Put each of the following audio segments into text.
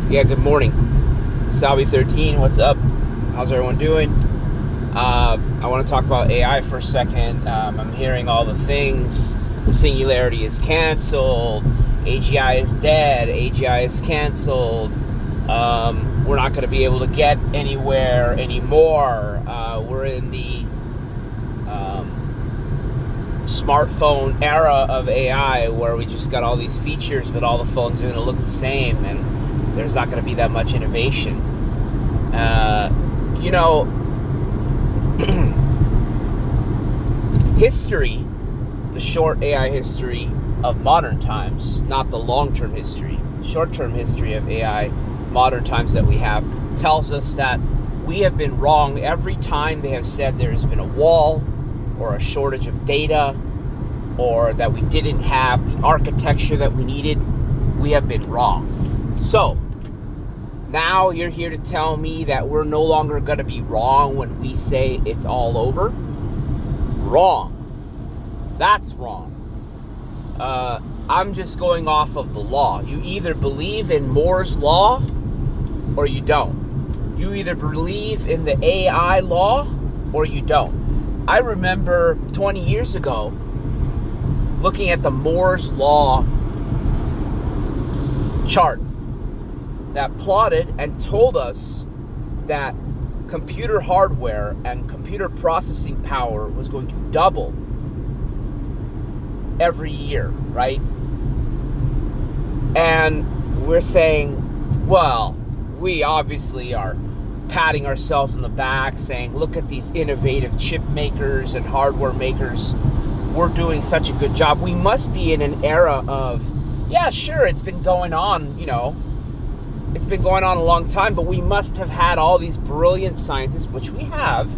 Yeah, good morning. Salvi13, what's up? How's everyone doing? I want to talk about AI for a second. I'm hearing all the things. The singularity is canceled. AGI is dead. AGI is canceled. We're not going to be able to get anywhere anymore. We're in the smartphone era of AI where we just got all these features, but all the phones are going to look the same, and there's not going to be that much innovation. History, the short AI history of modern times, not the long-term history, short-term history of AI, modern times that we have, tells us that we have been wrong every time they have said there has been a wall or a shortage of data or that we didn't have the architecture that we needed. We have been wrong. So now you're here to tell me that we're no longer going to be wrong when we say it's all over? Wrong. That's wrong. I'm just going off of the law. You either believe in Moore's law or you don't. You either believe in the AI law or you don't. I remember 20 years ago looking at the Moore's law chart that plotted and told us that computer hardware and computer processing power was going to double every year, right? And we're saying, well, we obviously are patting ourselves on the back saying, look at these innovative chip makers and hardware makers. We're doing such a good job. We must be in an era of, yeah, sure, it's been going on, it's been going on a long time, but we must have had all these brilliant scientists, which we have.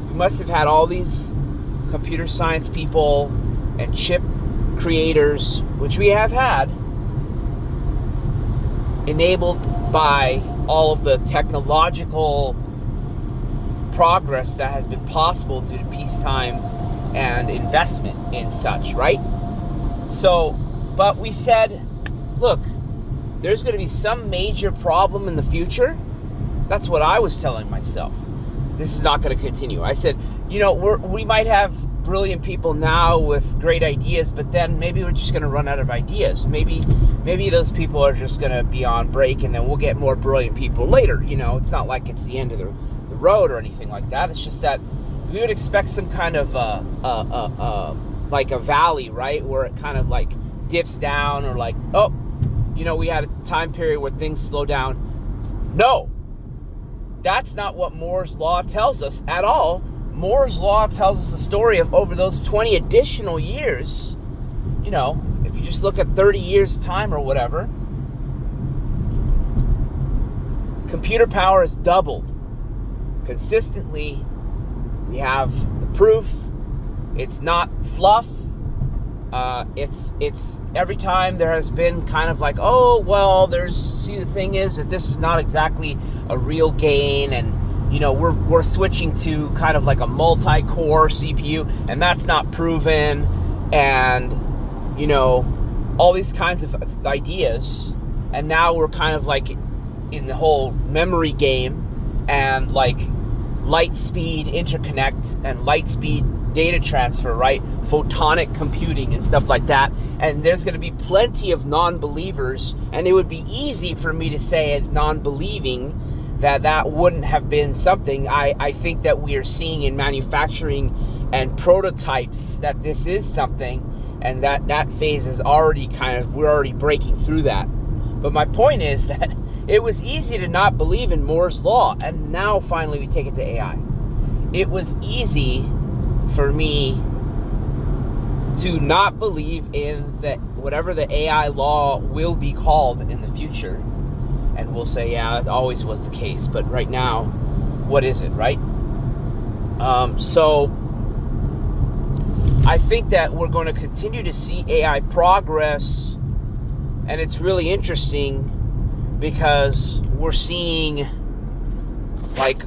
We must have had all these computer science people and chip creators, which we have had, enabled by all of the technological progress that has been possible due to peacetime and investment in such, right? So, but we said, look, there's going to be some major problem in the future. That's what I was telling myself. This is not going to continue. I said, we might have brilliant people now with great ideas, but then maybe we're just going to run out of ideas. Maybe those people are just going to be on break, and then we'll get more brilliant people later. It's not like it's the end of the road or anything like that. It's just that we would expect some kind of like a valley, right, where it kind of like dips down, or like, we had a time period where things slow down. No, that's not what Moore's law tells us at all. Moore's law tells us a story of over those 20 additional years, if you just look at 30 years time or whatever, computer power has doubled consistently. We have the proof. It's not fluff. It's every time there has been kind of like, the thing is that this is not exactly a real gain, and we're switching to kind of like a multi-core CPU, and that's not proven, and all these kinds of ideas. And now we're kind of like in the whole memory game, and like light speed interconnect and light speed data transfer, right? Photonic computing and stuff like that. And there's going to be plenty of non-believers, and it would be easy for me to say it non-believing that wouldn't have been something. I think that we are seeing in manufacturing and prototypes that this is something, and that phase is already we're already breaking through that. But my point is that it was easy to not believe in Moore's law, and now finally we take it to AI. It was easy for me to not believe in that whatever the AI law will be called in the future, and we'll say, yeah, it always was the case, but right now, what is it, right? So I think that we're going to continue to see AI progress, and it's really interesting because we're seeing like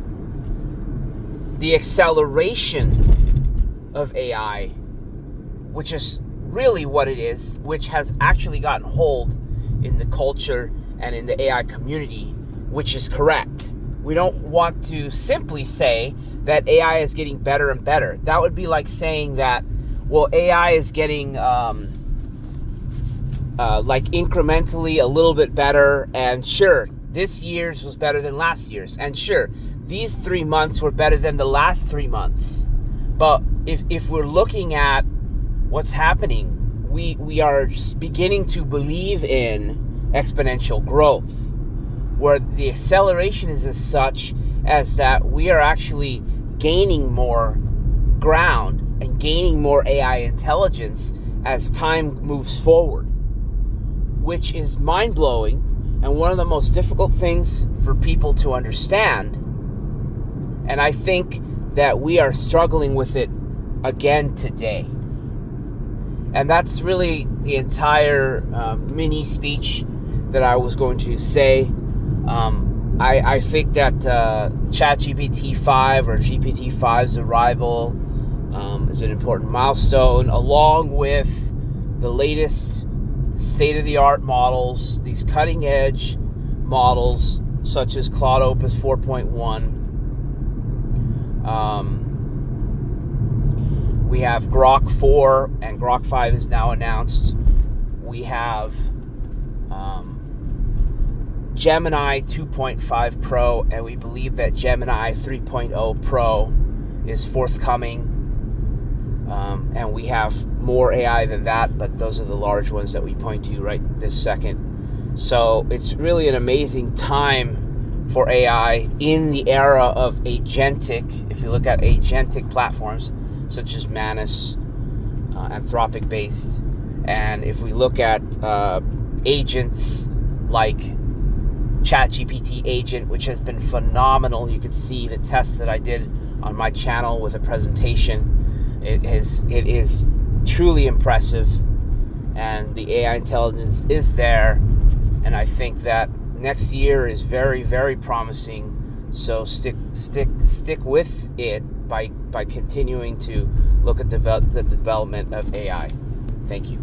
the acceleration of AI, which is really what it is, which has actually gotten hold in the culture and in the AI community, which is correct. We don't want to simply say that AI is getting better and better. That would be like saying that, well, AI is getting like incrementally a little bit better, and sure, this year's was better than last year's, and sure, these 3 months were better than the last 3 months. But if we're looking at what's happening, we are beginning to believe in exponential growth, where the acceleration is as such as that we are actually gaining more ground and gaining more AI intelligence as time moves forward, which is mind-blowing and one of the most difficult things for people to understand. And I think that we are struggling with it again today. And that's really the entire mini speech that I was going to say. I think that ChatGPT 5 or GPT-5's arrival is an important milestone, along with the latest state-of-the-art models, these cutting-edge models such as Claude Opus 4.1. We have Grok 4, and Grok 5 is now announced. We have Gemini 2.5 Pro, and we believe that Gemini 3.0 Pro is forthcoming. And we have more AI than that, but those are the large ones that we point to right this second. So it's really an amazing time for AI in the era of agentic. If you look at agentic platforms such as Manus, Anthropic based, and if we look at agents like ChatGPT agent, which has been phenomenal. You can see the tests that I did on my channel with a presentation. It is truly impressive, and the AI intelligence is there, and I think that next year is very, very promising. So stick with it by continuing to look at the development of AI. Thank you.